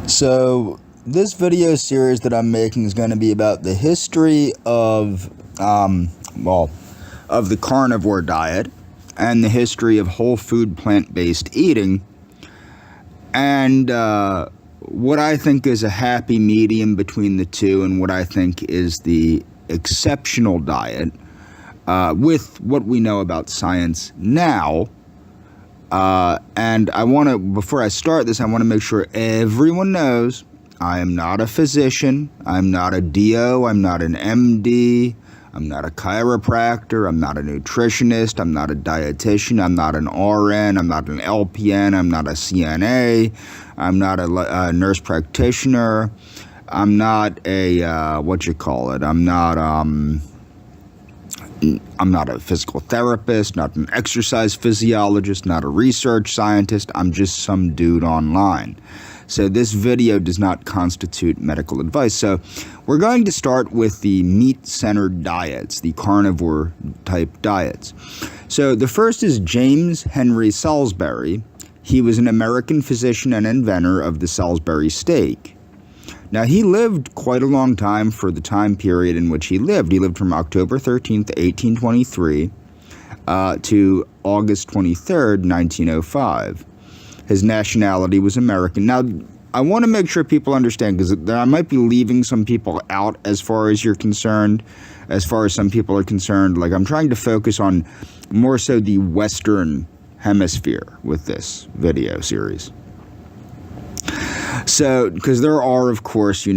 So this video series that I'm making is going to be about the history of, of the carnivore diet and the history of whole food plant-based eating, and what I think is a happy medium between the two, and what I think is the exceptional diet with what we know about science now. And I want to, before I start this, I want to make sure everyone knows I am not a physician, I'm not a DO, I'm not an MD, I'm not a chiropractor, I'm not a nutritionist, I'm not a dietitian, I'm not an RN, I'm not an LPN, I'm not a CNA, I'm not a nurse practitioner, I'm not a, I'm not a physical therapist, not an exercise physiologist, not a research scientist. I'm just some dude online. So this video does not constitute medical advice. So we're going to start with the meat-centered diets, the carnivore-type diets. So the first is James Henry Salisbury. He was an American physician and inventor of the Salisbury steak. Now, he lived quite a long time for the time period in which he lived. He lived from October 13th, 1823 to August 23rd, 1905. His nationality was American. Now, I want to make sure people understand, because I might be leaving some people out as far as you're concerned, as far as some people are concerned. Like, I'm trying to focus on more so the Western Hemisphere with this video series. So, because there are, of course,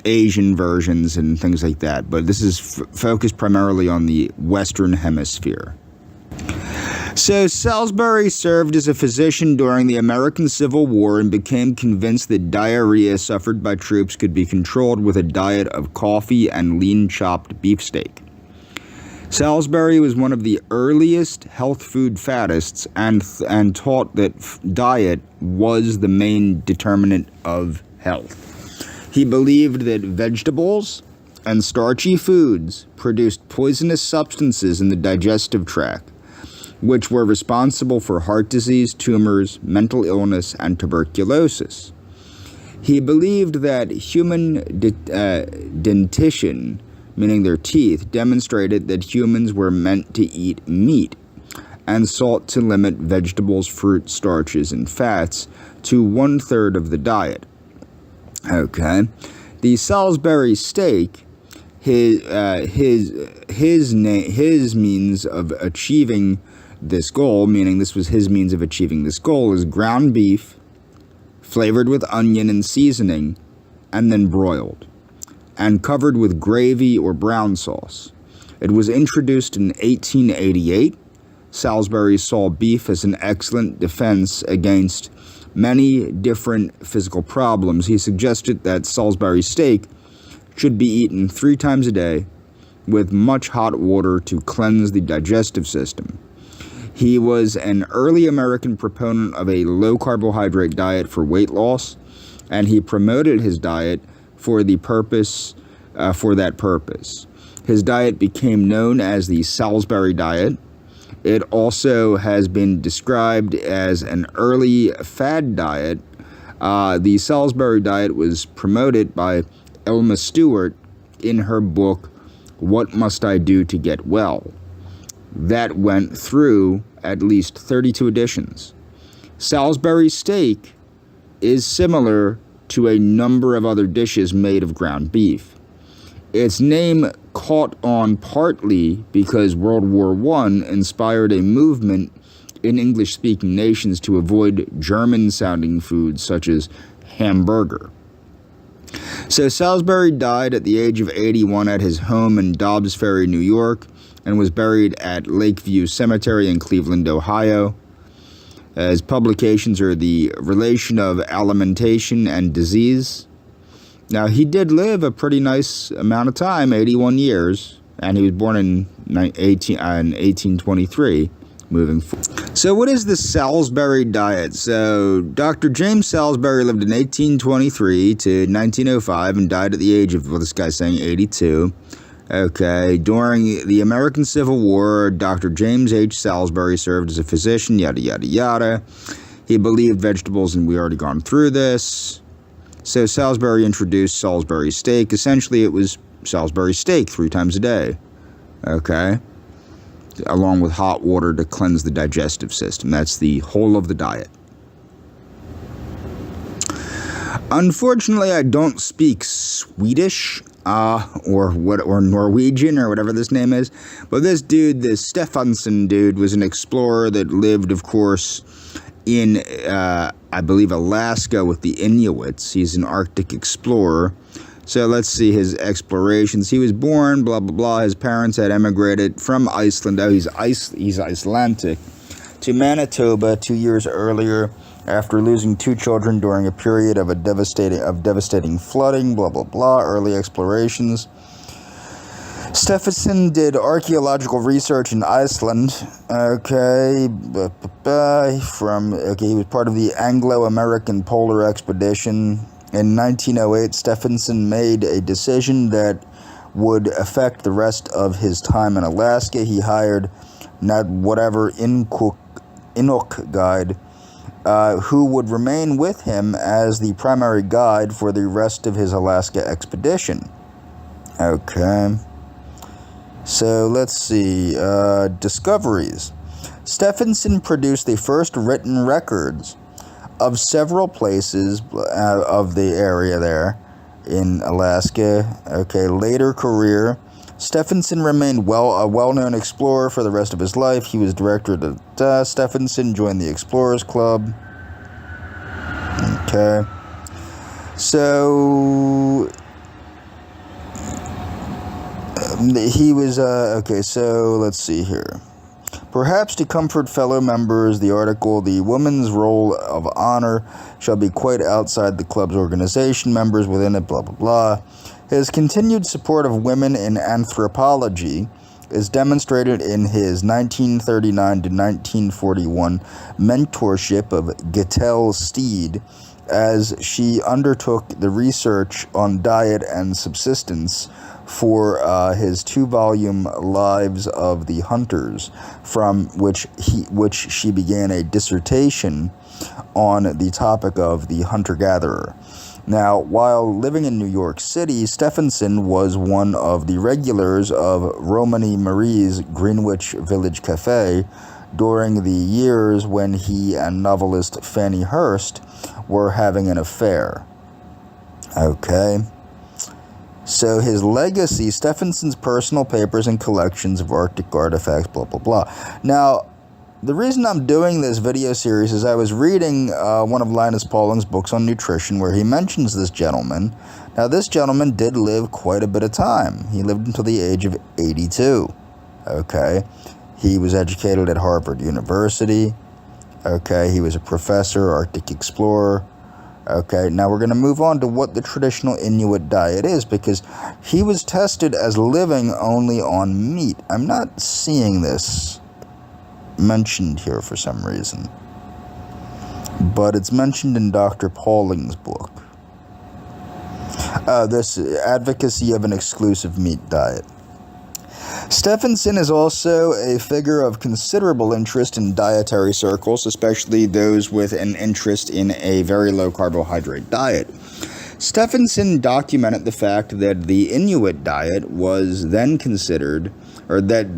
Asian versions and things like that, but this is focused primarily on the Western Hemisphere. So, Salisbury served as a physician during the American Civil War and became convinced that diarrhea suffered by troops could be controlled with a diet of coffee and lean chopped beefsteak. Salisbury was one of the earliest health food faddists and taught that diet was the main determinant of health. He believed that vegetables and starchy foods produced poisonous substances in the digestive tract, which were responsible for heart disease, tumors, mental illness, and tuberculosis. He believed that human dentition, meaning their teeth, demonstrated that humans were meant to eat meat, and sought to limit vegetables, fruit, starches, and fats to 1/3 of the diet. Okay, the Salisbury steak, his means of achieving this goal, meaning this was his means of achieving this goal, is ground beef, flavored with onion and seasoning, and then broiled, and covered with gravy or brown sauce. It was introduced in 1888. Salisbury saw beef as an excellent defense against many different physical problems. He suggested that Salisbury steak should be eaten 3 times a day with much hot water to cleanse the digestive system. He was an early American proponent of a low-carbohydrate diet for weight loss, and he promoted his diet for that purpose. His diet became known as the Salisbury diet. It also has been described as an early fad diet. The Salisbury diet was promoted by Elma Stewart in her book, What Must I Do to Get Well? That went through at least 32 editions. Salisbury steak is similar to a number of other dishes made of ground beef. Its name caught on partly because World War I inspired a movement in English-speaking nations to avoid German-sounding foods such as hamburger. So Salisbury died at the age of 81 at his home in Dobbs Ferry, New York, and was buried at Lakeview Cemetery in Cleveland, Ohio. His publications are The Relation of Alimentation and Disease. Now, he did live a pretty nice amount of time, 81 years, and he was born in 1823, moving forward. So what is the Salisbury diet? So Dr. James Salisbury lived in 1823 to 1905 and died at the age of, well, this guy's saying 82. Okay, during the American Civil War, Dr. James H. Salisbury served as a physician, yada, yada, yada. He believed vegetables, and we already gone through this. So Salisbury introduced Salisbury steak. Essentially, it was Salisbury steak 3 times a day, okay, along with hot water to cleanse the digestive system. That's the whole of the diet. Unfortunately, I don't speak Swedish or Norwegian or whatever this name is, but this dude, this Stefansson dude, was an explorer that lived, of course, in I believe Alaska with the Inuits. He's an Arctic explorer. So let's see his explorations. He was born, blah blah blah. His parents had emigrated from Iceland. Oh, he's Icelandic, to Manitoba 2 years earlier, after losing 2 children during a period of devastating flooding, blah, blah, blah, early explorations. Stefansson did archaeological research in Iceland, he was part of the Anglo-American Polar Expedition. In 1908, Stefansson made a decision that would affect the rest of his time in Alaska. He hired Inuk guide, who would remain with him as the primary guide for the rest of his Alaska expedition. Okay. So let's see. Discoveries. Stefansson produced the first written records of several places of the area there in Alaska. Okay. Later career. Stefansson remained a well-known explorer for the rest of his life. He was director of Stefansson joined the Explorers Club. Okay. So he was so let's see here. Perhaps to comfort fellow members, the article, "The woman's role of honor shall be quite outside the club's organization, members within it, blah blah blah." His continued support of women in anthropology is demonstrated in his 1939 to 1941 mentorship of Gittell Steed, as she undertook the research on diet and subsistence for his 2-volume Lives of the Hunters, from which she began a dissertation on the topic of the hunter-gatherer. Now, while living in New York City, Stefansson was one of the regulars of Romany Marie's Greenwich Village Cafe during the years when he and novelist Fanny Hurst were having an affair. Okay. So his legacy, Stefansson's personal papers and collections of Arctic artifacts, blah, blah, blah. Now, the reason I'm doing this video series is I was reading one of Linus Pauling's books on nutrition, where he mentions this gentleman. Now, this gentleman did live quite a bit of time. He lived until the age of 82. Okay. He was educated at Harvard University. Okay. He was a professor, Arctic explorer. Okay. Now we're going to move on to what the traditional Inuit diet is, because he was tested as living only on meat. I'm not seeing this mentioned here for some reason, but it's mentioned in Dr. Pauling's book. This advocacy of an exclusive meat diet. Stefansson is also a figure of considerable interest in dietary circles, especially those with an interest in a very low carbohydrate diet. Stefansson documented the fact that the Inuit diet was then consisted about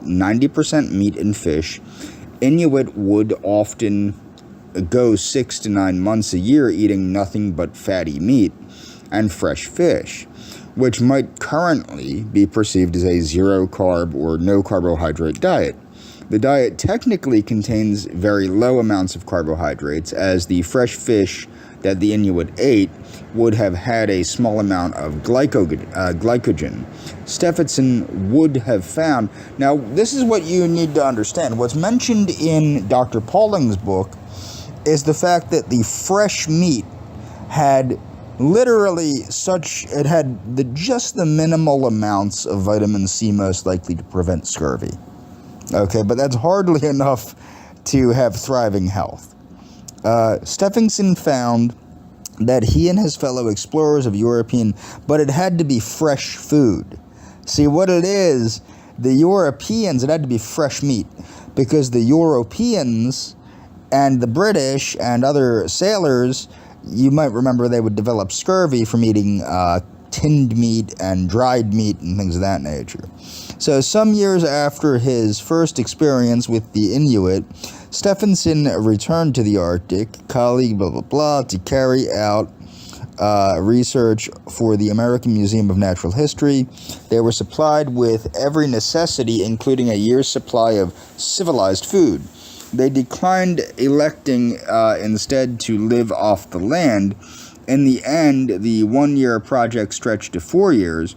90% meat and fish. Inuit would often go 6 to 9 months a year eating nothing but fatty meat and fresh fish, which might currently be perceived as a zero-carb or no-carbohydrate diet. The diet technically contains very low amounts of carbohydrates, as the fresh fish that the Inuit ate would have had a small amount of glycogen. Stefansson would have found... Now, this is what you need to understand. What's mentioned in Dr. Pauling's book is the fact that the fresh meat had literally it had just the minimal amounts of vitamin C most likely to prevent scurvy. Okay, but that's hardly enough to have thriving health. Stefansson found that he and his fellow explorers of but it had to be fresh food. See, what it is, the Europeans, it had to be fresh meat, because the Europeans and the British and other sailors, you might remember they would develop scurvy from eating tinned meat and dried meat and things of that nature. So some years after his first experience with the Inuit, Stephenson returned to the Arctic, colleague blah blah blah, to carry out research for the American Museum of Natural History. They were supplied with every necessity, including a year's supply of civilized food. They declined electing instead to live off the land. In the end, the one-year project stretched to 4 years,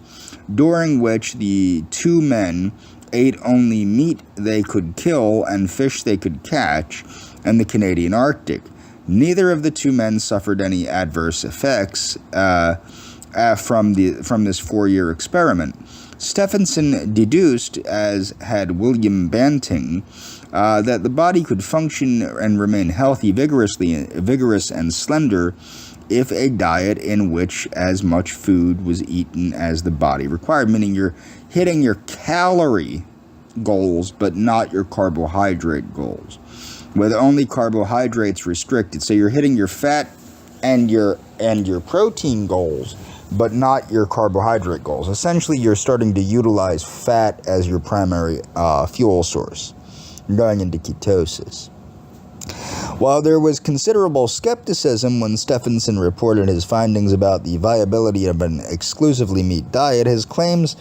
during which the two men ate only meat they could kill and fish they could catch in the Canadian Arctic. Neither of the two men suffered any adverse effects from this 4-year experiment. Stephenson deduced, as had William Banting, that the body could function and remain healthy, vigorous and slender if a diet in which as much food was eaten as the body required, meaning you're hitting your calorie goals but not your carbohydrate goals, with only carbohydrates restricted. So you're hitting your fat and your protein goals but not your carbohydrate goals. Essentially, you're starting to utilize fat as your primary fuel source. You're going into ketosis. While there was considerable skepticism when Stephenson reported his findings about the viability of an exclusively meat diet, his claims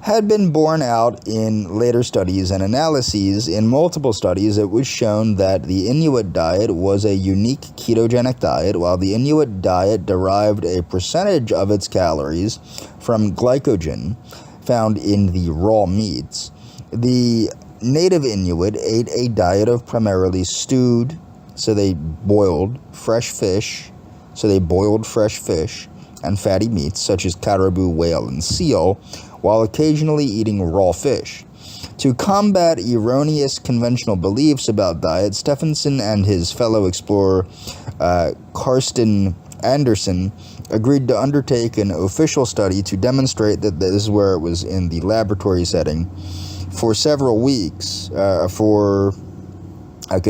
had been borne out in later studies and analyses. In multiple studies, it was shown that the Inuit diet was a unique ketogenic diet, while the Inuit diet derived a percentage of its calories from glycogen found in the raw meats. The native Inuit ate a diet of primarily stewed, so they boiled fresh fish, and fatty meats such as caribou, whale, and seal, while occasionally eating raw fish. To combat erroneous conventional beliefs about diet, Stephenson and his fellow explorer Karsten Andersen agreed to undertake an official study to demonstrate that this is where it was in the laboratory setting for several weeks.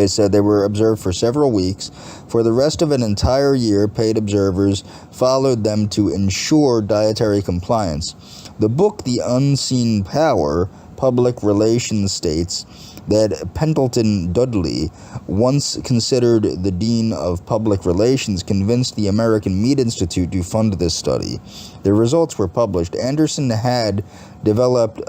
So they were observed for several weeks. For the rest of an entire year, paid observers followed them to ensure dietary compliance. The book, The Unseen Power, Public Relations, states that Pendleton Dudley, once considered the dean of public relations, convinced the American Meat Institute to fund this study. The results were published. Anderson had developed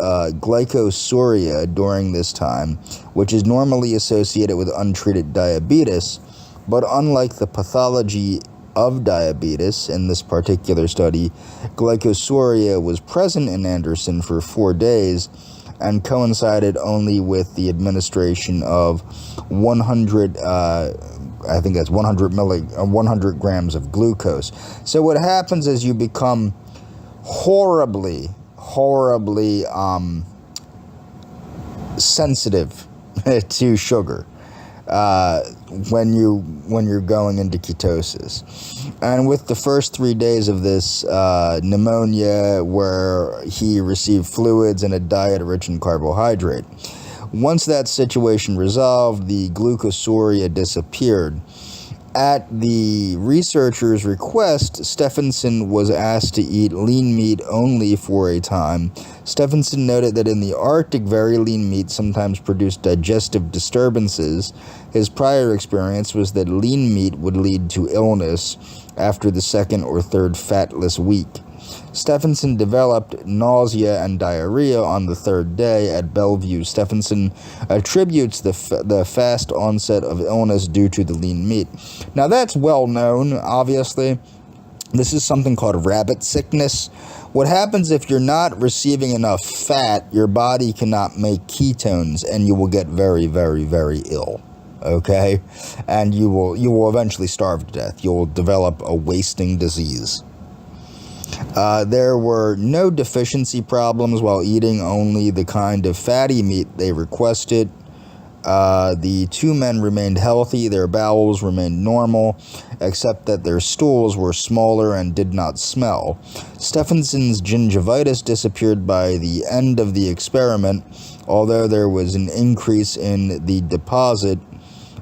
glycosuria during this time, which is normally associated with untreated diabetes, but unlike the pathology of diabetes in this particular study, glycosuria was present in Anderson for 4 days and coincided only with the administration of 100 grams of glucose. So what happens is you become horribly sensitive to sugar when you're going into ketosis. And with the first 3 days of this pneumonia, where he received fluids and a diet rich in carbohydrate, once that situation resolved, the glucosuria disappeared. At the researchers' request, Stephenson was asked to eat lean meat only for a time. Stephenson noted that in the Arctic, very lean meat sometimes produced digestive disturbances. His prior experience was that lean meat would lead to illness after the second or third fatless week. Stephenson developed nausea and diarrhea on the third day at Bellevue. Stephenson attributes the fast onset of illness due to the lean meat. Now, that's well known, obviously. This is something called rabbit sickness. What happens if you're not receiving enough fat, your body cannot make ketones, and you will get very, very, very ill. Okay? And you will eventually starve to death. You'll develop a wasting disease. There were no deficiency problems while eating only the kind of fatty meat they requested. The two men remained healthy. Their bowels remained normal, except that their stools were smaller and did not smell. Stephenson's gingivitis disappeared by the end of the experiment, although there was an increase in the deposit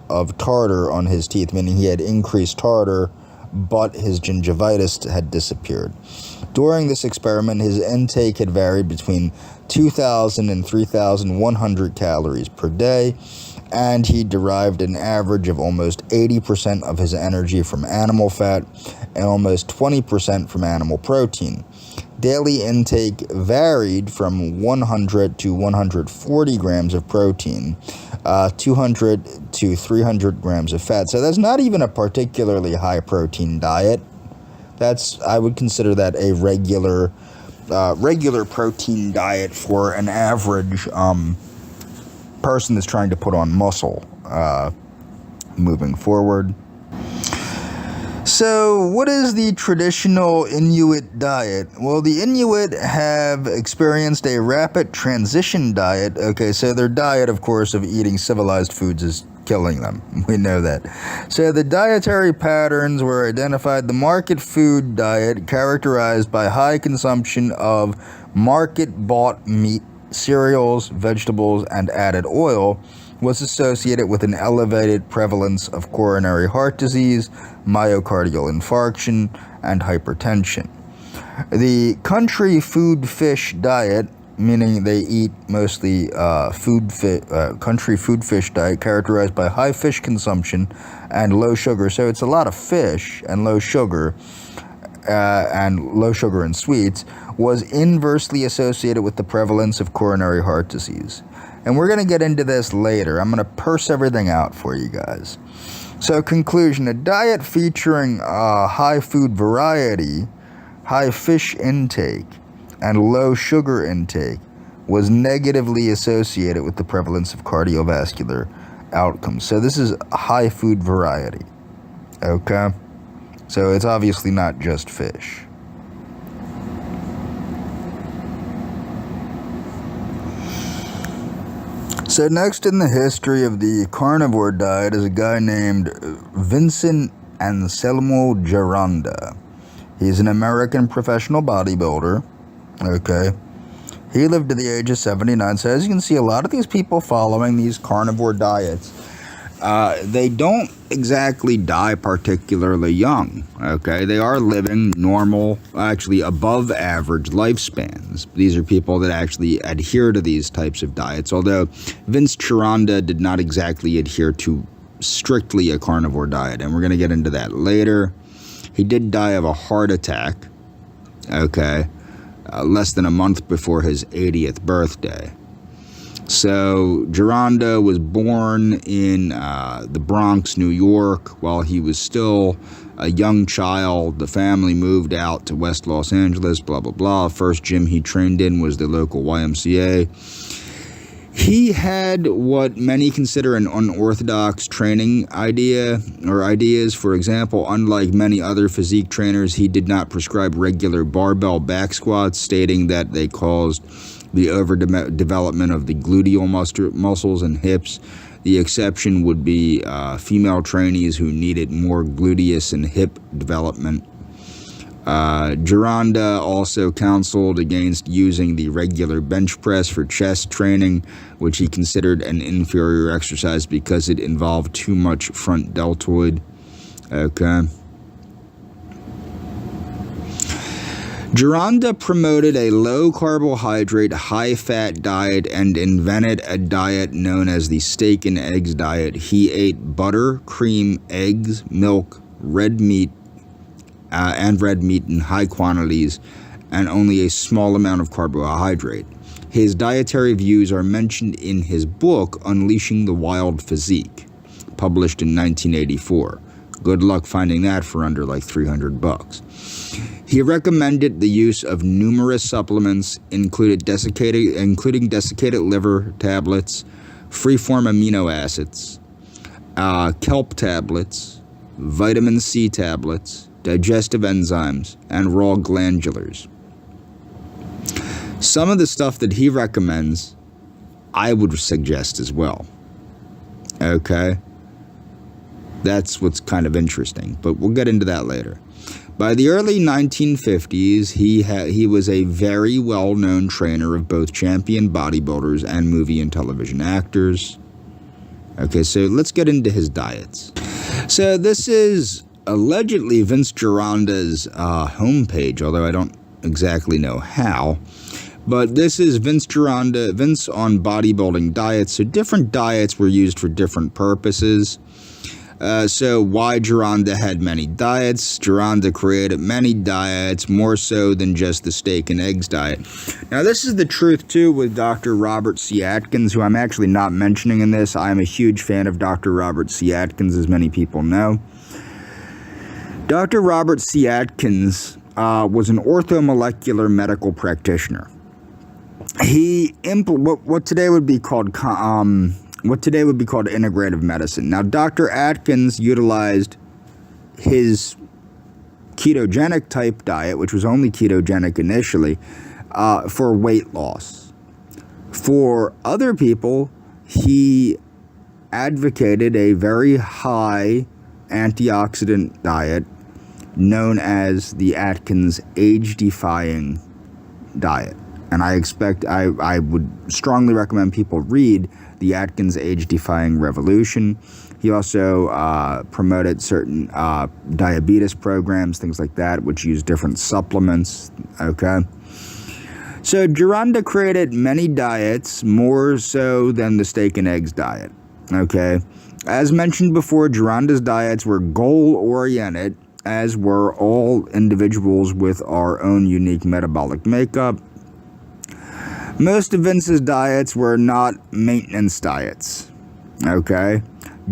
of tartar on his teeth, meaning he had increased tartar but his gingivitis had disappeared. During this experiment, his intake had varied between 2,000 and 3,100 calories per day, and he derived an average of almost 80% of his energy from animal fat and almost 20% from animal protein. Daily intake varied from 100 to 140 grams of protein, 200 to 300 grams of fat. So that's not even a particularly high protein diet. I would consider that a regular protein diet for an average person that's trying to put on muscle moving forward. So what is the traditional Inuit diet? Well, the Inuit have experienced a rapid transition diet. Okay, so their diet, of course, of eating civilized foods is killing them. We know that. So the dietary patterns were identified. The market food diet, characterized by high consumption of market-bought meat, cereals, vegetables, and added oil, was associated with an elevated prevalence of coronary heart disease, myocardial infarction, and hypertension. The country food fish diet, meaning they eat mostly country food fish diet, characterized by high fish consumption and low sugar. So it's a lot of fish and low sugar and sweets, was inversely associated with the prevalence of coronary heart disease. And we're going to get into this later. I'm going to purse everything out for you guys. So conclusion, a diet featuring high food variety, high fish intake, and low sugar intake was negatively associated with the prevalence of cardiovascular outcomes. So this is high food variety, okay? So it's obviously not just fish. So next in the history of the carnivore diet is a guy named Vincent Anselmo Gironda. He's an American professional bodybuilder, okay? He lived to the age of 79. So as you can see, a lot of these people following these carnivore diets, they don't exactly die particularly young, okay? They are living normal, actually above average lifespans. These are people that actually adhere to these types of diets, although Vince Gironda did not exactly adhere to strictly a carnivore diet, and we're going to get into that later. He did die of a heart attack, okay, less than a month before his 80th birthday. So Gironda was born in the Bronx, New York. While he was still a young child, the family moved out to West Los Angeles, blah, blah, blah. First gym he trained in was the local YMCA. He had what many consider an unorthodox training ideas. For example, unlike many other physique trainers, he did not prescribe regular barbell back squats, stating that they caused the overdevelopment of the gluteal muscles and hips. The exception would be female trainees who needed more gluteus and hip development. Gironda also counseled against using the regular bench press for chest training, which he considered an inferior exercise because it involved too much front deltoid. Okay. Gironda promoted a low-carbohydrate, high-fat diet and invented a diet known as the steak and eggs diet. He ate butter, cream, eggs, milk, red meat in high quantities, and only a small amount of carbohydrate. His dietary views are mentioned in his book, Unleashing the Wild Physique, published in 1984. Good luck finding that for under like $300. He recommended the use of numerous supplements, including desiccated liver tablets, free-form amino acids, kelp tablets, vitamin C tablets, digestive enzymes, and raw glandulars. Some of the stuff that he recommends, I would suggest as well. Okay? That's what's kind of interesting, but we'll get into that later. By the early 1950s, he was a very well-known trainer of both champion bodybuilders and movie and television actors. Okay, so let's get into his diets. So this is allegedly Vince Gironda's homepage, although I don't exactly know how. But this is Vince Gironda, Vince on bodybuilding diets. So different diets were used for different purposes. So why Gironda had many diets? Gironda created many diets, more so than just the steak and eggs diet. Now, this is the truth, too, with Dr. Robert C. Atkins, who I'm actually not mentioning in this. I'm a huge fan of Dr. Robert C. Atkins, as many people know. Dr. Robert C. Atkins was an orthomolecular medical practitioner. He what today would be called integrative medicine. Now, Dr. Atkins utilized his ketogenic type diet, which was only ketogenic initially, for weight loss. For other people, he advocated a very high antioxidant diet known as the Atkins age-defying diet. And I would strongly recommend people read the Atkins Age-Defying Revolution. He also promoted certain diabetes programs, things like that, which use different supplements, okay? So Gironda created many diets, more so than the steak and eggs diet, okay? As mentioned before, Gironda's diets were goal-oriented, as were all individuals with our own unique metabolic makeup. Most of Vince's diets were not maintenance diets, okay?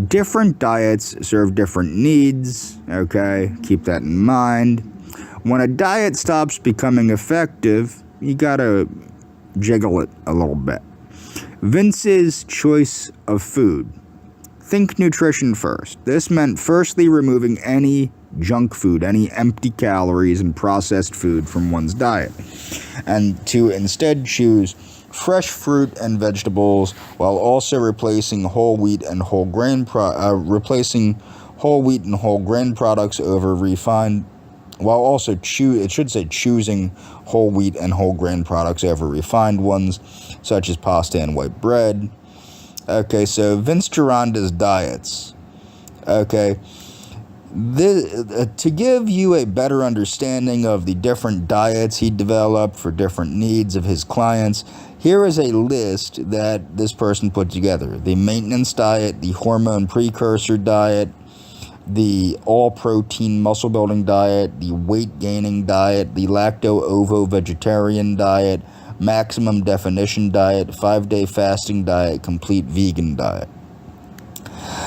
Different diets serve different needs, okay? Keep that in mind. When a diet stops becoming effective, you gotta jiggle it a little bit. Vince's choice of food. Think nutrition first. This meant firstly removing any junk food, any empty calories and processed food from one's diet, and to instead choose fresh fruit and vegetables, while also replacing whole wheat and whole grain products over refined, while also choosing whole wheat and whole grain products over refined ones, such as pasta and white bread. Okay, so Vince Gironda's diets. Okay. To give you a better understanding of the different diets he developed for different needs of his clients, here is a list that this person put together. The maintenance diet, the hormone precursor diet, the all-protein muscle-building diet, the weight-gaining diet, the lacto-ovo-vegetarian diet, maximum definition diet, 5-day fasting diet, complete vegan diet.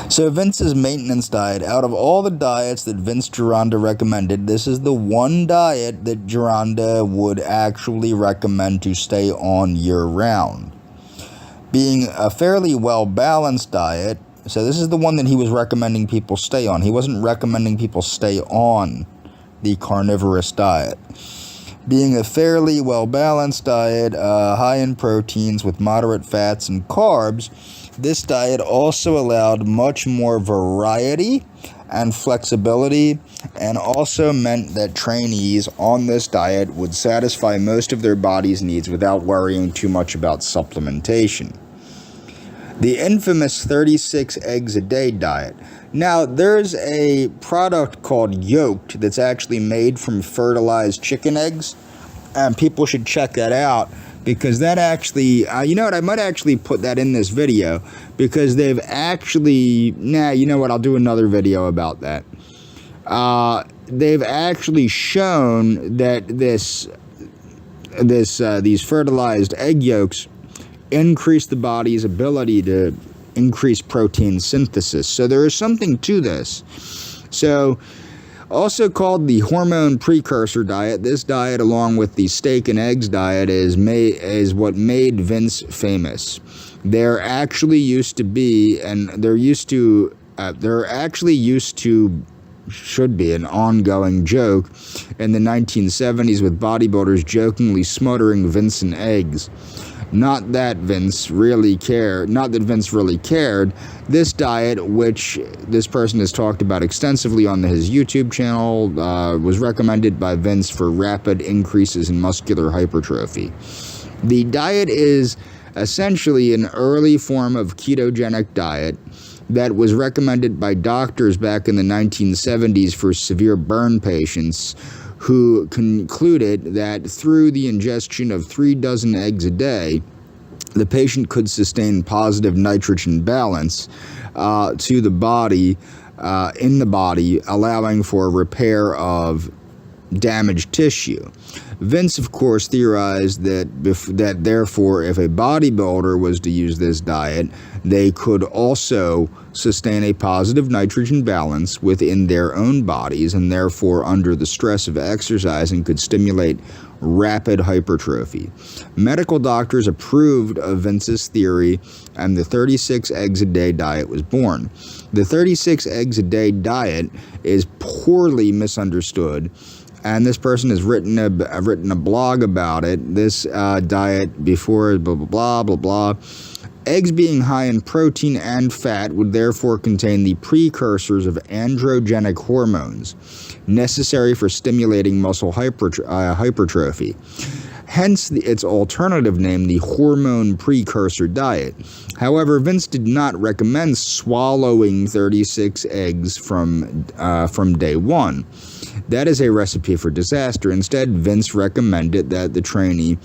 So Vince's maintenance diet, out of all the diets that Vince Gironda recommended, this is the one diet that Gironda would actually recommend to stay on year-round. Being a fairly well-balanced diet, so this is the one that he was recommending people stay on. He wasn't recommending people stay on the carnivorous diet. Being a fairly well-balanced diet, high in proteins with moderate fats and carbs, this diet also allowed much more variety and flexibility, and also meant that trainees on this diet would satisfy most of their body's needs without worrying too much about supplementation. The infamous 36 eggs a day diet. Now, there's a product called Yolked that's actually made from fertilized chicken eggs, and people should check that out, because that actually, you know what, I might actually put that in this video, because they've actually, I'll do another video about that. They've actually shown that these fertilized egg yolks increase the body's ability to increase protein synthesis. So there is something to this. So, also called the hormone precursor diet, this diet, along with the steak and eggs diet, is what made Vince famous. There actually used to be an ongoing joke in the 1970s with bodybuilders jokingly smothering Vince in eggs. Not that Vince really cared. This diet, which this person has talked about extensively on his YouTube channel, was recommended by Vince for rapid increases in muscular hypertrophy. The diet is essentially an early form of ketogenic diet. that was recommended by doctors back in the 1970s for severe burn patients, who concluded that through the ingestion of 3 dozen eggs a day, the patient could sustain positive nitrogen balance to the body, in the body, allowing for repair of damaged tissue. Vince, of course, theorized that therefore, if a bodybuilder was to use this diet, they could also sustain a positive nitrogen balance within their own bodies, and therefore, under the stress of exercising, could stimulate rapid hypertrophy. Medical doctors approved of Vince's theory, and the 36 eggs a day diet was born. The 36 eggs a day diet is poorly misunderstood, and this person has written a blog about it. This diet before blah blah blah blah blah. Eggs being high in protein and fat would therefore contain the precursors of androgenic hormones necessary for stimulating muscle hypertrophy. Hence its alternative name, the hormone precursor diet. However, Vince did not recommend swallowing 36 eggs from day one. That is a recipe for disaster. Instead, Vince recommended that the trainee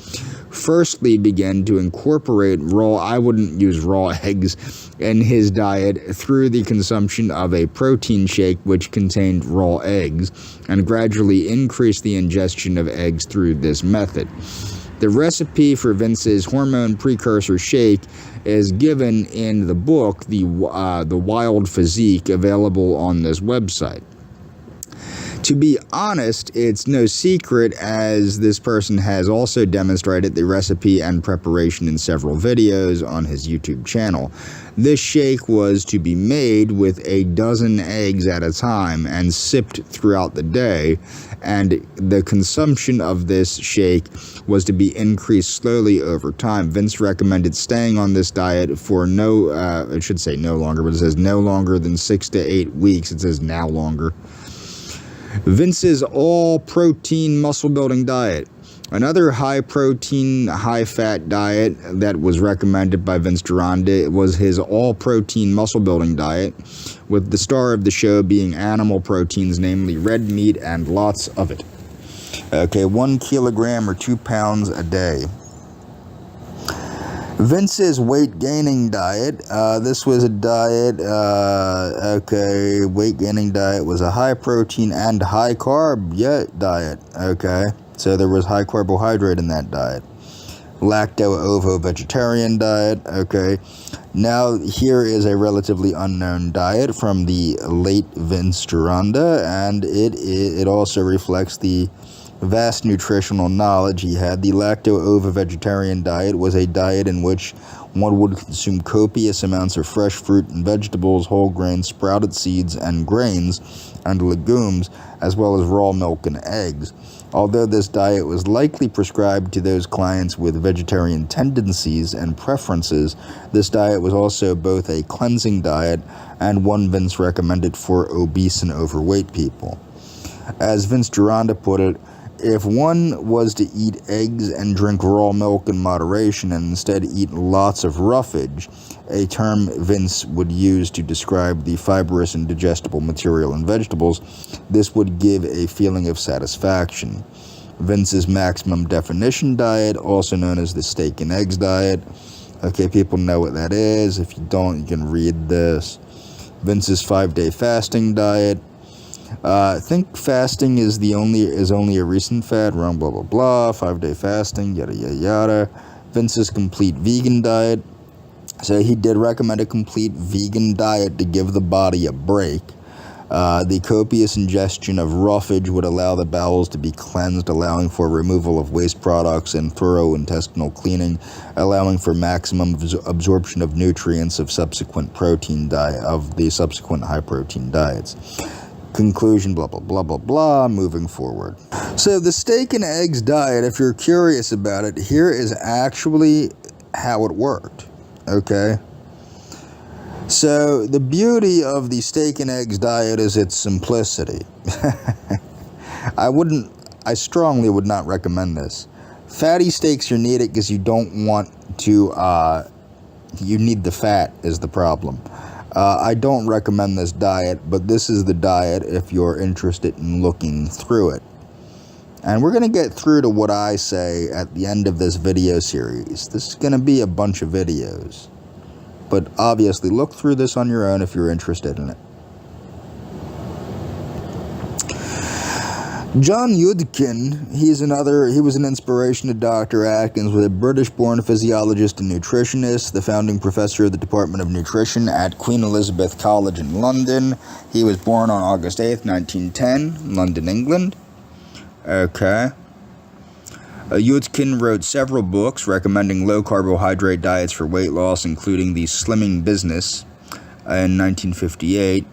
firstly begin to incorporate I wouldn't use raw eggs in his diet through the consumption of a protein shake which contained raw eggs, and gradually increase the ingestion of eggs through this method. The recipe for Vince's hormone precursor shake is given in the book, The Wild Physique, available on this website. To be honest, it's no secret, as this person has also demonstrated the recipe and preparation in several videos on his YouTube channel. This shake was to be made with a dozen eggs at a time and sipped throughout the day, and the consumption of this shake was to be increased slowly over time. Vince recommended staying on this diet for it should say no longer, but it says no longer than 6 to 8 weeks. It says now longer. Vince's all-protein muscle-building diet. Another high-protein, high-fat diet that was recommended by Vince Gironda was his all-protein muscle-building diet, with the star of the show being animal proteins, namely red meat and lots of it. Okay, 1 kilogram or 2 pounds a day. Vince's weight-gaining diet. This was a diet, weight-gaining diet was a high-protein and high-carb diet, okay? So there was high carbohydrate in that diet. Lacto-ovo-vegetarian diet, okay? Now, here is a relatively unknown diet from the late Vince Gironda, and it also reflects the vast nutritional knowledge he had. The lacto-ovo-vegetarian diet was a diet in which one would consume copious amounts of fresh fruit and vegetables, whole grains, sprouted seeds and grains, and legumes, as well as raw milk and eggs. Although this diet was likely prescribed to those clients with vegetarian tendencies and preferences, this diet was also both a cleansing diet and one Vince recommended for obese and overweight people. As Vince Gironda put it, if one was to eat eggs and drink raw milk in moderation and instead eat lots of roughage, a term Vince would use to describe the fibrous and digestible material in vegetables, this would give a feeling of satisfaction. Vince's maximum definition diet, also known as the steak and eggs diet. Okay, people know what that is. If you don't, you can read this. Vince's 5-day fasting diet. I think fasting is only a recent fad, wrong, blah, blah, blah, 5-day fasting, yada, yada, yada. Vince's complete vegan diet. So he did recommend a complete vegan diet to give the body a break. The copious ingestion of roughage would allow the bowels to be cleansed, allowing for removal of waste products and thorough intestinal cleaning, allowing for maximum absorption of nutrients of the subsequent high-protein diets. Conclusion, blah, blah, blah, blah, blah, moving forward. So the steak and eggs diet, if you're curious about it, here is actually how it worked, okay? So the beauty of the steak and eggs diet is its simplicity. I strongly would not recommend this. Fatty steaks are needed because you don't want to, you need the fat is the problem. I don't recommend this diet, but this is the diet if you're interested in looking through it. And we're going to get through to what I say at the end of this video series. This is going to be a bunch of videos. But obviously, look through this on your own if you're interested in it. John Yudkin, he was an inspiration to Dr. Atkins, was a British-born physiologist and nutritionist, the founding professor of the Department of Nutrition at Queen Elizabeth College in London. He was born on August 8th, 1910, London, England. Okay. Yudkin wrote several books recommending low-carbohydrate diets for weight loss, including The Slimming Business in 1958.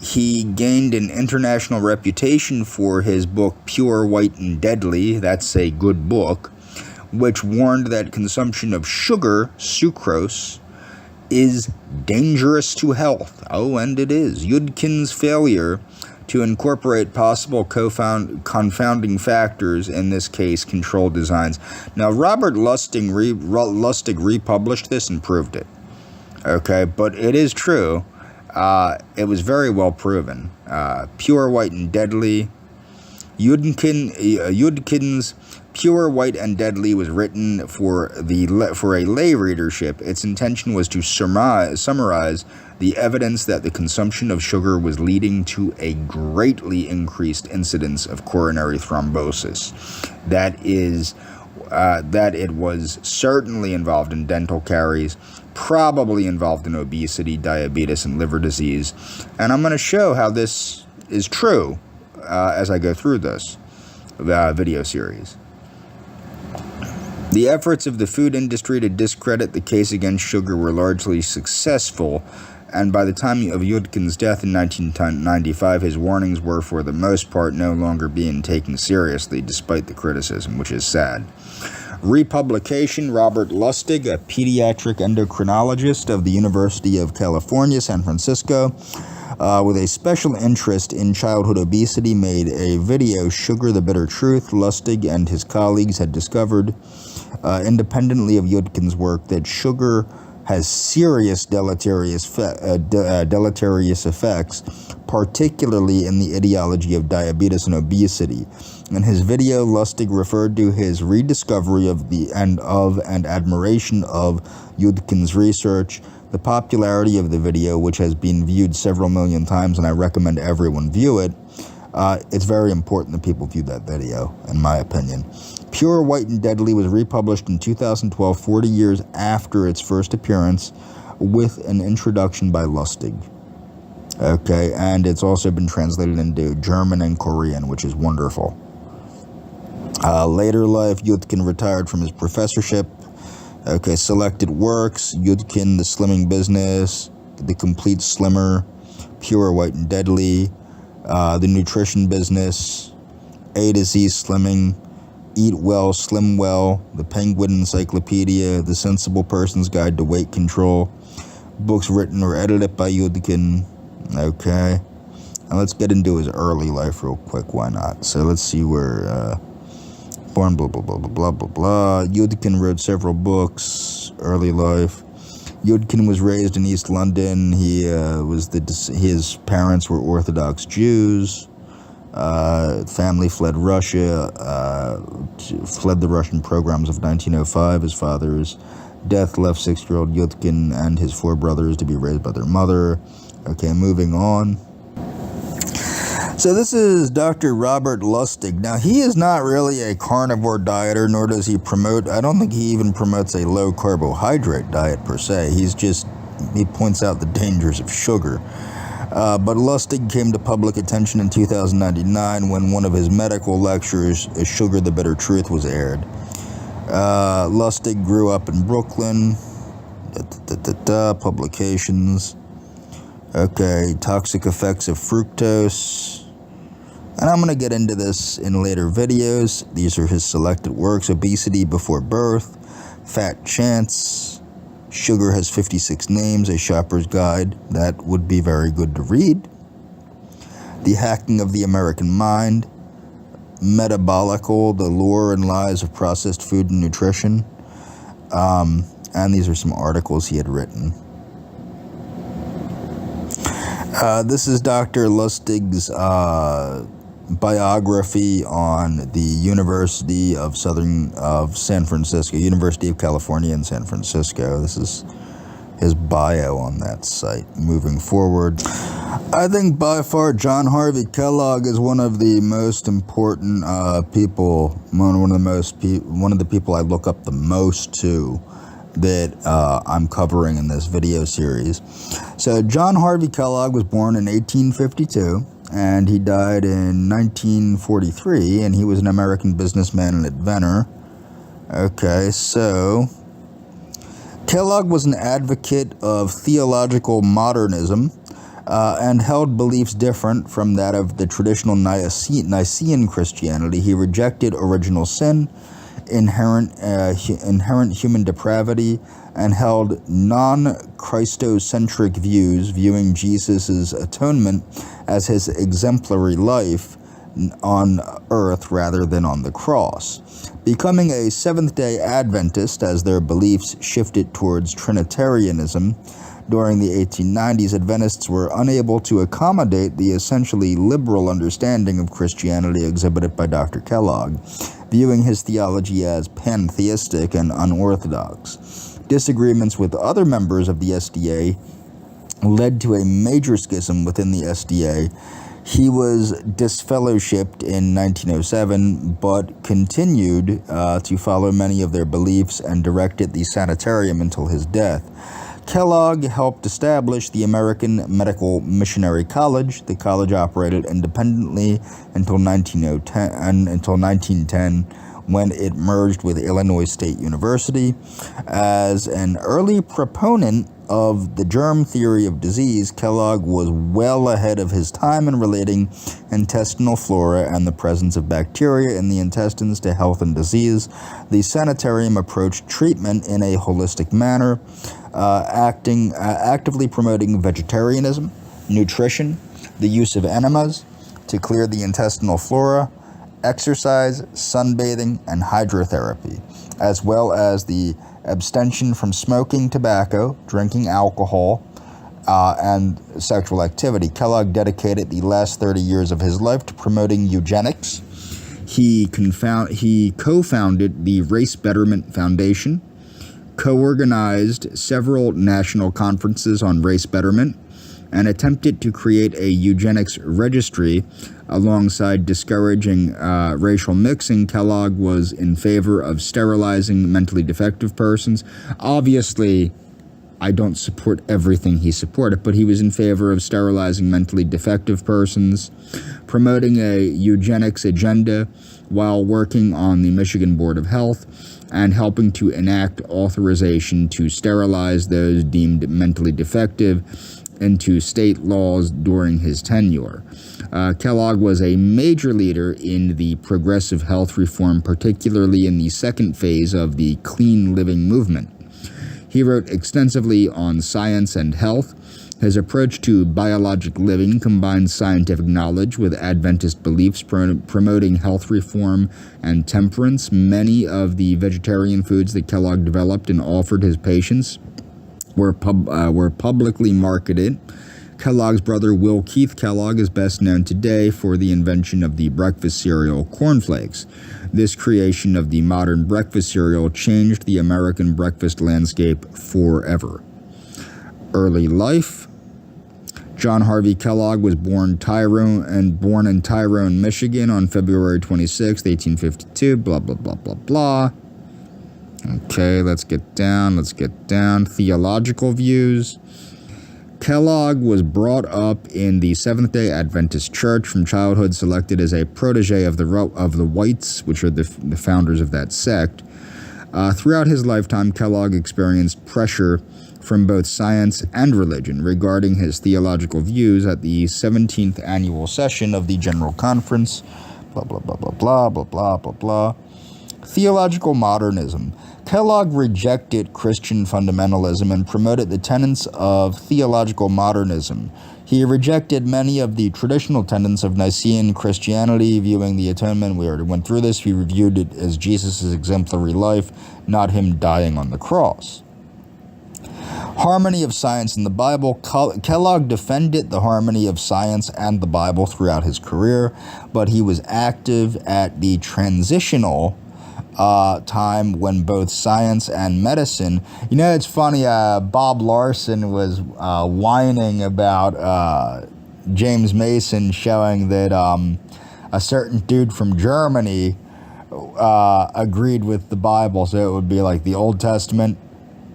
He gained an international reputation for his book Pure, White, and Deadly, that's a good book, which warned that consumption of sugar, sucrose, is dangerous to health. Oh, and it is. Yudkin's failure to incorporate possible confounding factors, in this case, control designs. Now, Robert Lustig republished this and proved it. Okay, but it is true. It was very well proven. Pure, White, and Deadly. Yudkin's Pure, White, and Deadly was written for a lay readership. Its intention was to summarize the evidence that the consumption of sugar was leading to a greatly increased incidence of coronary thrombosis. That it was certainly involved in dental caries, probably involved in obesity, diabetes, and liver disease. And I'm going to show how this is true as I go through this video series. The efforts of the food industry to discredit the case against sugar were largely successful, and by the time of Yudkin's death in 1995, his warnings were, for the most part, no longer being taken seriously, despite the criticism, which is sad. Republication: Robert Lustig, a pediatric endocrinologist of the University of California, San Francisco, with a special interest in childhood obesity, made a video, Sugar: The Bitter Truth. Lustig and his colleagues had discovered, independently of Yudkin's work, that sugar has serious deleterious effects, particularly in the etiology of diabetes and obesity. In his video, Lustig referred to his rediscovery of and admiration of Yudkin's research. The popularity of the video, which has been viewed several million times, and I recommend everyone view it, it's very important that people view that video, in my opinion. Pure, White, and Deadly was republished in 2012, 40 years after its first appearance, with an introduction by Lustig. Okay, and it's also been translated into German and Korean, which is wonderful. Later life, Yudkin retired from his professorship. Okay, selected works: Yudkin, The Slimming Business, The Complete Slimmer, Pure, White, and Deadly, The Nutrition Business, A to Z Slimming, Eat Well, Slim Well, The Penguin Encyclopedia, The Sensible Person's Guide to Weight Control. Books written or edited by Yudkin. Okay. Now let's get into his early life real quick. Why not? So let's see where... born, blah, blah, blah, blah, blah, blah, blah. Yudkin wrote several books. Early life. Yudkin was raised in East London. His parents were Orthodox Jews. Family fled Russia, fled the Russian pogroms of 1905. His father's death left 6-year-old Yudkin and his 4 brothers to be raised by their mother. Okay, moving on. So this is Dr. Robert Lustig. Now, he is not really a carnivore dieter, nor does he promote, I don't think he even promotes a low-carbohydrate diet per se. He points out the dangers of sugar. But Lustig came to public attention in 2009 when one of his medical lectures, Sugar: The Bitter Truth, was aired. Lustig grew up in Brooklyn. Publications. Okay, toxic effects of fructose. And I'm going to get into this in later videos. These are his selected works: Obesity Before Birth, Fat Chance, Sugar Has 56 Names, A Shopper's Guide. That would be very good to read. The Hacking of the American Mind, Metabolical, The Lure and Lies of Processed Food and Nutrition. And these are some articles he had written. This is Dr. Lustig's biography on the University of San Francisco, University of California in San Francisco. This is his bio on that site. Moving forward, I think by far John Harvey Kellogg is one of the most important people, one of the people I look up the most to, that I'm covering in this video series. So John Harvey Kellogg was born in 1852 and he died in 1943, and he was an American businessman and inventor. Okay, so Kellogg was an advocate of theological modernism and held beliefs different from that of the traditional Nicene Christianity. He rejected original sin, inherent human depravity, and held non-Christocentric views, viewing Jesus' atonement as his exemplary life on earth rather than on the cross. Becoming a Seventh-day Adventist as their beliefs shifted towards Trinitarianism during the 1890s, Adventists were unable to accommodate the essentially liberal understanding of Christianity exhibited by Dr. Kellogg, viewing his theology as pantheistic and unorthodox. Disagreements with other members of the SDA led to a major schism within the SDA. He was disfellowshipped in 1907, but continued to follow many of their beliefs and directed the sanitarium until his death. Kellogg helped establish the American Medical Missionary College. The college operated independently until 1910, when it merged with Illinois State University. As an early proponent of the germ theory of disease, Kellogg was well ahead of his time in relating intestinal flora and the presence of bacteria in the intestines to health and disease. The sanitarium approached treatment in a holistic manner, actively promoting vegetarianism, nutrition, the use of enemas to clear the intestinal flora, exercise, sunbathing, and hydrotherapy, as well as the abstention from smoking tobacco, drinking alcohol, and sexual activity. Kellogg dedicated the last 30 years of his life to promoting eugenics. He co-founded the Race Betterment Foundation, co-organized several national conferences on race betterment, and attempted to create a eugenics registry. Alongside discouraging racial mixing, Kellogg was in favor of sterilizing mentally defective persons. Obviously, I don't support everything he supported, but he was in favor of sterilizing mentally defective persons, promoting a eugenics agenda while working on the Michigan Board of Health, and helping to enact authorization to sterilize those deemed mentally defective into state laws during his tenure. Kellogg was a major leader in the progressive health reform, particularly in the second phase of the clean living movement. He wrote extensively on science and health. His approach to biologic living combines scientific knowledge with Adventist beliefs, promoting health reform and temperance. Many of the vegetarian foods that Kellogg developed and offered his patients were publicly marketed. Kellogg's brother, Will Keith Kellogg, is best known today for the invention of the breakfast cereal cornflakes. This creation of the modern breakfast cereal changed the American breakfast landscape forever. Early life. John Harvey Kellogg was born in Tyrone, Michigan on February 26, 1852, blah, blah, blah, blah, blah. Okay, let's get down. Theological views. Kellogg was brought up in the Seventh-day Adventist Church. From childhood, selected as a protege of the Whites, which are the founders of that sect. Throughout his lifetime, Kellogg experienced pressure from both science and religion regarding his theological views at the 17th annual session of the General Conference. Blah, blah, blah, blah, blah, blah, blah, blah, blah. Theological modernism. Kellogg rejected Christian fundamentalism and promoted the tenets of theological modernism. He rejected many of the traditional tenets of Nicene Christianity, viewing the atonement, we already went through this, he reviewed it as Jesus' exemplary life, not him dying on the cross. Harmony of science and the Bible. Kellogg defended the harmony of science and the Bible throughout his career, but he was active at the transitional time when both science and medicine. You know, it's funny, Bob Larson was whining about James Mason showing that a certain dude from Germany agreed with the Bible, so it would be like the Old Testament,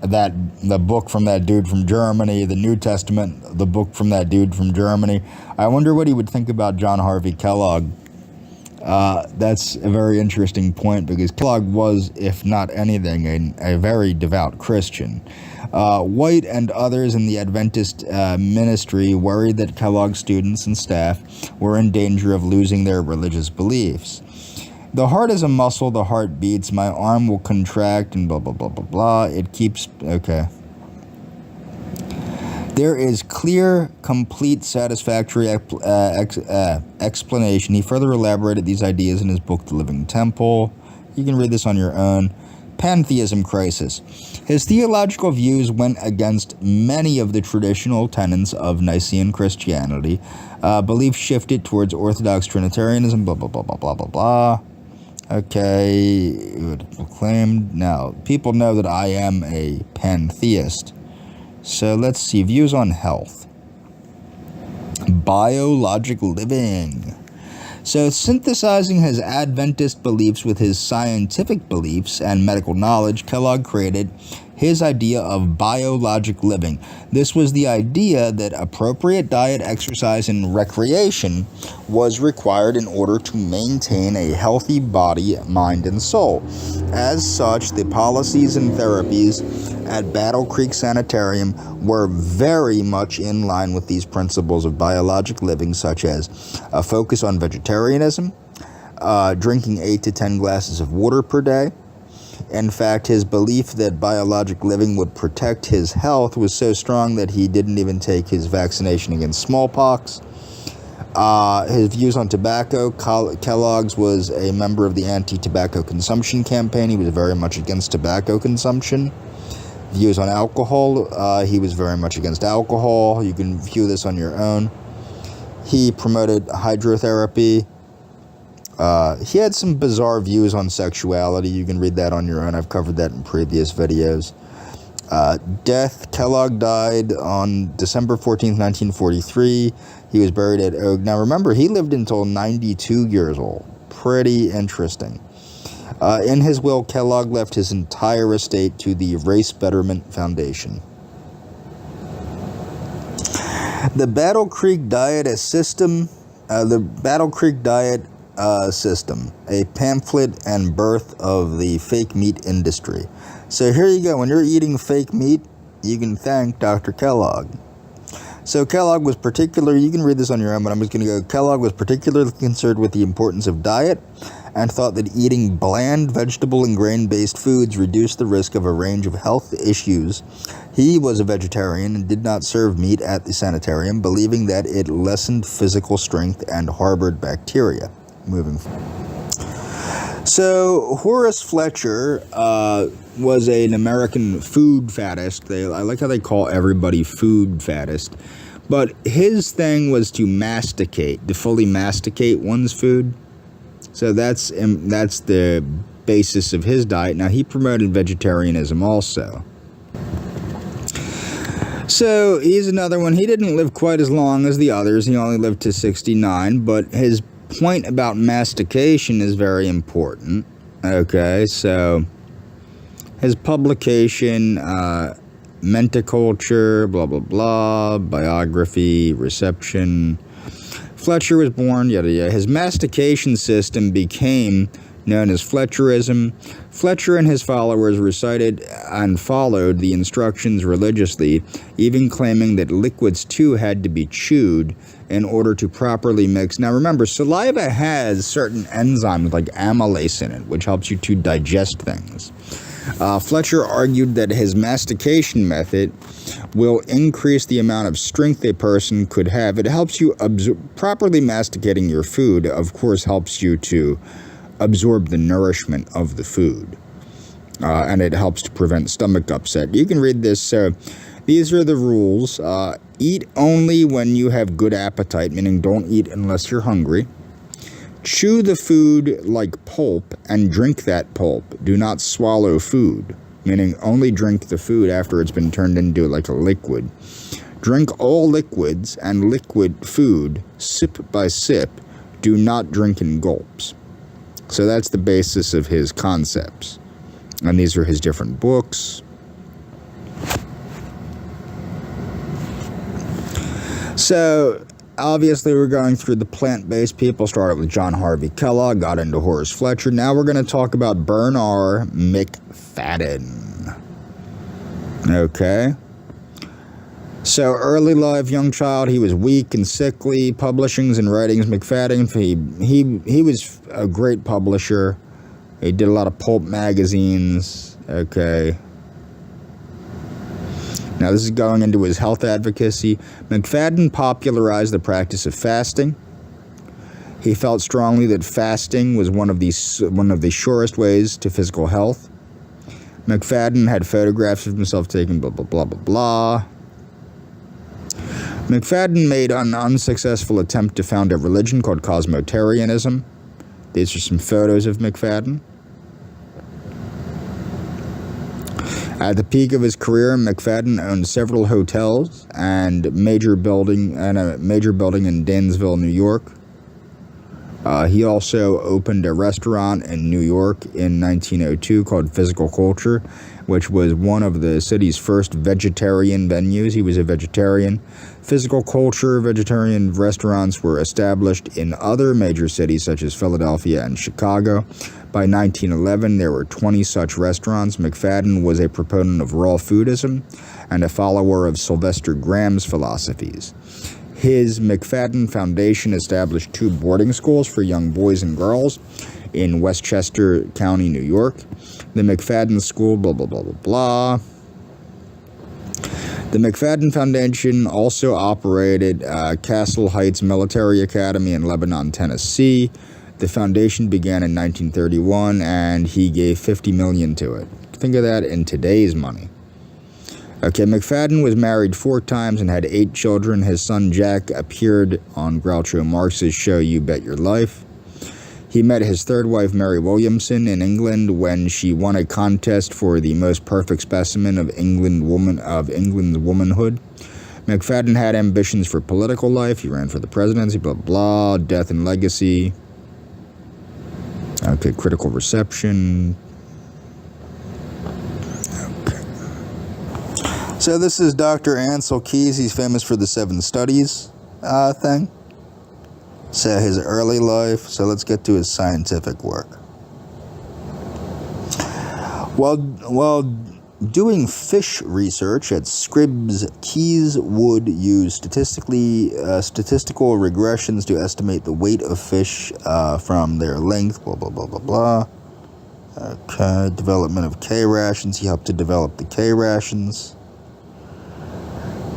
that the book from that dude from Germany, the New Testament, the book from that dude from Germany. I wonder what he would think about John Harvey Kellogg. That's a very interesting point, because Kellogg was, if not anything, a very devout Christian. White and others in the Adventist ministry worried that Kellogg students and staff were in danger of losing their religious beliefs. The heart is a muscle, the heart beats, my arm will contract, and blah, blah, blah, blah, blah. It keeps, okay. There is clear, complete, satisfactory explanation. He further elaborated these ideas in his book, The Living Temple. You can read this on your own. Pantheism crisis. His theological views went against many of the traditional tenets of Nicene Christianity. Belief shifted towards Orthodox Trinitarianism, blah, blah, blah, blah, blah, blah, blah. Okay, proclaimed. Now, people know that I am a pantheist. So let's see, views on health. Biologic living. So synthesizing his Adventist beliefs with his scientific beliefs and medical knowledge, Kellogg created his idea of biologic living. This was the idea that appropriate diet, exercise, and recreation was required in order to maintain a healthy body, mind, and soul. As such, the policies and therapies at Battle Creek Sanitarium were very much in line with these principles of biologic living, such as a focus on vegetarianism, drinking 8 to 10 glasses of water per day. In fact, his belief that biologic living would protect his health was so strong that he didn't even take his vaccination against smallpox. His views on tobacco. Kellogg's was a member of the anti-tobacco consumption campaign. He was very much against tobacco consumption. Views on alcohol. He was very much against alcohol. You can view this on your own. He promoted hydrotherapy. He had some bizarre views on sexuality. You can read that on your own. I've covered that in previous videos. Death. Kellogg died on December 14th, 1943. He was buried at Oak. Now remember, he lived until 92 years old. Pretty interesting. In his will, Kellogg left his entire estate to the Race Betterment Foundation. The Battle Creek Diet System. System, a pamphlet and birth of the fake meat industry. So here you go. When you're eating fake meat, you can thank Dr. Kellogg. So Kellogg was you can read this on your own, but I'm just going to go. Kellogg was particularly concerned with the importance of diet and thought that eating bland vegetable and grain-based foods reduced the risk of a range of health issues. He was a vegetarian and did not serve meat at the sanitarium, believing that it lessened physical strength and harbored bacteria. Moving forward. So Horace Fletcher was an American food faddist. I like how they call everybody food faddist. But his thing was to fully masticate one's food. So that's the basis of his diet. Now, he promoted vegetarianism also. So he's another one. He didn't live quite as long as the others. He only lived to 69, but his point about mastication is very important. Okay, so his publication, Menticulture, blah, blah, blah, biography, reception. Fletcher was born, yada, yada. His mastication system became known as Fletcherism. Fletcher and his followers recited and followed the instructions religiously, even claiming that liquids too had to be chewed in order to properly mix. Now remember, saliva has certain enzymes like amylase in it, which helps you to digest things. Fletcher argued that his mastication method will increase the amount of strength a person could have. It helps you properly masticating your food, of course, helps you to absorb the nourishment of the food. And it helps to prevent stomach upset. You can read this. So These are the rules. Eat only when you have good appetite, meaning don't eat unless you're hungry. Chew the food like pulp and drink that pulp. Do not swallow food, meaning only drink the food after it's been turned into like a liquid. Drink all liquids and liquid food sip by sip. Do not drink in gulps. So that's the basis of his concepts. And these are his different books. So obviously, we're going through the plant-based people. Started with John Harvey Kellogg, got into Horace Fletcher. Now we're going to talk about Bernard McFadden. Okay. So early life, young child, he was weak and sickly. Publishings and writings, McFadden, he was a great publisher. He did a lot of pulp magazines. Okay. Now, this is going into his health advocacy. McFadden popularized the practice of fasting. He felt strongly that fasting was one of the surest ways to physical health. McFadden had photographs of himself taken blah, blah, blah, blah, blah. McFadden made an unsuccessful attempt to found a religion called Cosmotarianism. These are some photos of McFadden. At the peak of his career, McFadden owned several hotels and a major building in Dansville, New York. He also opened a restaurant in New York in 1902 called Physical Culture, which was one of the city's first vegetarian venues. He was a vegetarian. Physical Culture vegetarian restaurants were established in other major cities such as Philadelphia and Chicago. By 1911, there were 20 such restaurants. McFadden was a proponent of raw foodism and a follower of Sylvester Graham's philosophies. His McFadden Foundation established 2 boarding schools for young boys and girls in Westchester County, New York. The McFadden School, blah, blah, blah, blah, blah. The McFadden Foundation also operated Castle Heights Military Academy in Lebanon, Tennessee. The foundation began in 1931, and he gave $50 million to it. Think of that in today's money. Okay, McFadden was married 4 times and had 8 children. His son Jack appeared on Groucho Marx's show You Bet Your Life. He met his 3rd wife, Mary Williamson, in England when she won a contest for the most perfect specimen of England's womanhood. McFadden had ambitions for political life. He ran for the presidency, blah, blah, death and legacy. Okay, critical reception. Okay. So this is Dr. Ansel Keys. He's famous for the 7 studies thing. So his early life. So let's get to his scientific work. While doing fish research at Scripps, Keys would use statistical regressions to estimate the weight of fish from their length, blah, blah, blah, blah, blah. Okay, development of K rations. He helped to develop the K rations.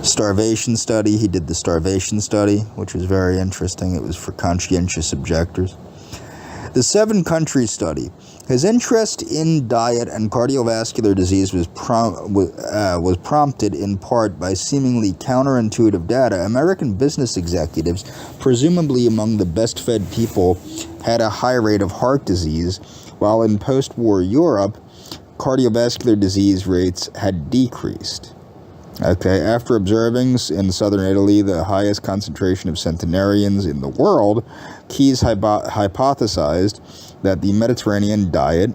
Starvation study. He did the starvation study, which was very interesting. It was for conscientious objectors. The 7-country study. His interest in diet and cardiovascular disease was prompted in part by seemingly counterintuitive data. American business executives, presumably among the best-fed people, had a high rate of heart disease, while in post-war Europe, cardiovascular disease rates had decreased. Okay, after observing in southern Italy the highest concentration of centenarians in the world, Keys hypothesized that the Mediterranean diet,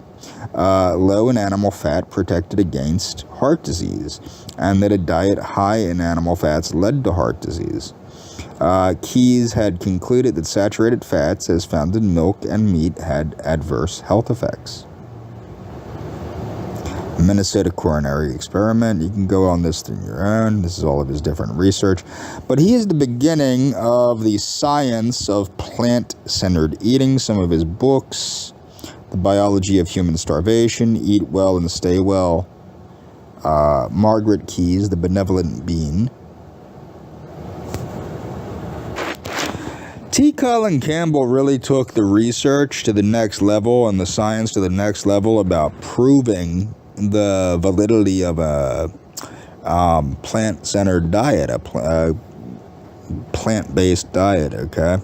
low in animal fat, protected against heart disease, and that a diet high in animal fats led to heart disease. Keys had concluded that saturated fats, as found in milk and meat, had adverse health effects. Minnesota coronary experiment. You can go on this through your own. This is all of his different research. But he is the beginning of the science of plant-centered eating. Some of his books: The Biology of Human Starvation, Eat Well and Stay Well, Margaret Keys, The Benevolent Bean. T. Colin Campbell really took the research to the next level and the science to the next level about proving the validity of a plant-centered diet, a plant-based diet, okay?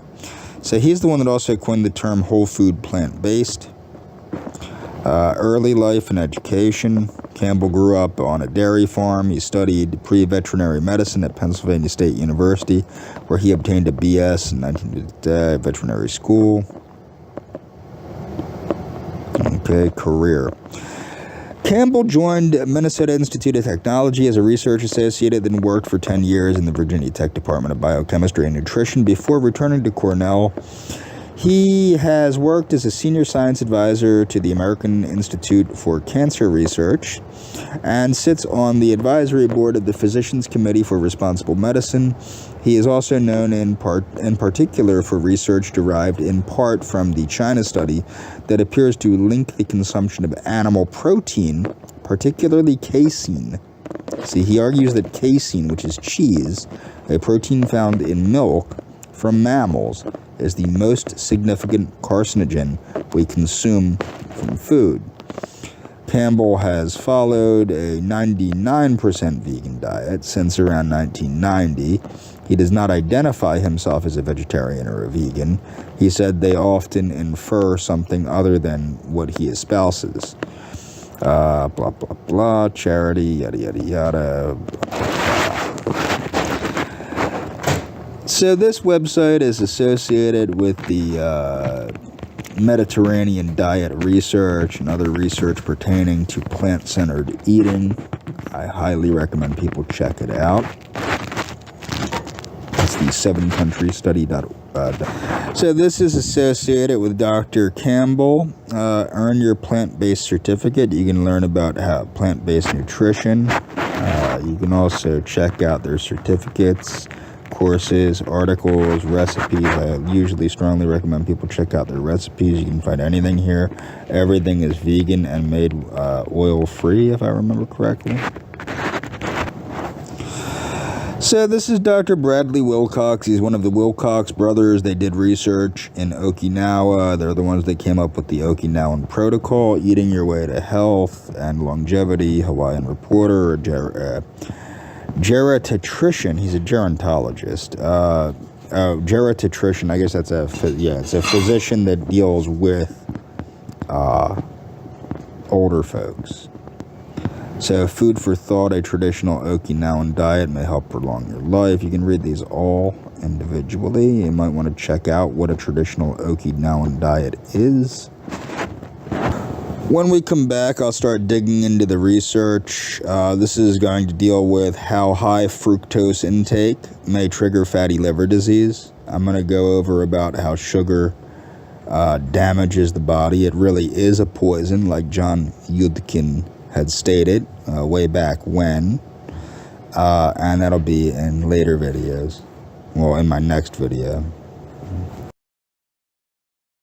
So he's the one that also coined the term whole food plant-based. Early life and education. Campbell grew up on a dairy farm. He studied pre-veterinary medicine at Pennsylvania State University, where he obtained a BS in veterinary school. Okay, career. Campbell joined Minnesota Institute of Technology as a research associate, then worked for 10 years in the Virginia Tech Department of Biochemistry and Nutrition before returning to Cornell. He has worked as a senior science advisor to the American Institute for Cancer Research and sits on the advisory board of the Physicians Committee for Responsible Medicine. He is also known in particular for research derived in part from the China study that appears to link the consumption of animal protein, particularly casein. See, he argues that casein, which is cheese, a protein found in milk from mammals, is the most significant carcinogen we consume from food. Campbell has followed a 99% vegan diet since around 1990. He does not identify himself as a vegetarian or a vegan. He said they often infer something other than what he espouses. Blah, blah, blah, charity, yada, yada, yada. So this website is associated with the Mediterranean diet research and other research pertaining to plant-centered eating. I highly recommend people check it out. It's the 7-country study. So this is associated with Dr. Campbell. Earn your plant-based certificate. You can learn about how plant-based nutrition. You can also check out their certificates, courses, articles, recipes. I usually strongly recommend people check out their recipes. You can find anything here. Everything is vegan and made oil-free, if I remember correctly. So this is Dr. Bradley Wilcox. He's one of the Wilcox brothers. They did research in Okinawa. They're the ones that came up with the Okinawan Protocol, Eating Your Way to Health and Longevity, Hawaiian Reporter, geriatrician. He's a gerontologist. Geriatrician, I guess that's it's a physician that deals with older folks. So, food for thought, a traditional Okinawan diet may help prolong your life. You can read these all individually. You might want to check out what a traditional Okinawan diet is. When we come back, I'll start digging into the research. This is going to deal with how high fructose intake may trigger fatty liver disease. I'm going to go over about how sugar damages the body. It really is a poison, like John Yudkin had stated way back when. And that'll be in later videos. Well, in my next video.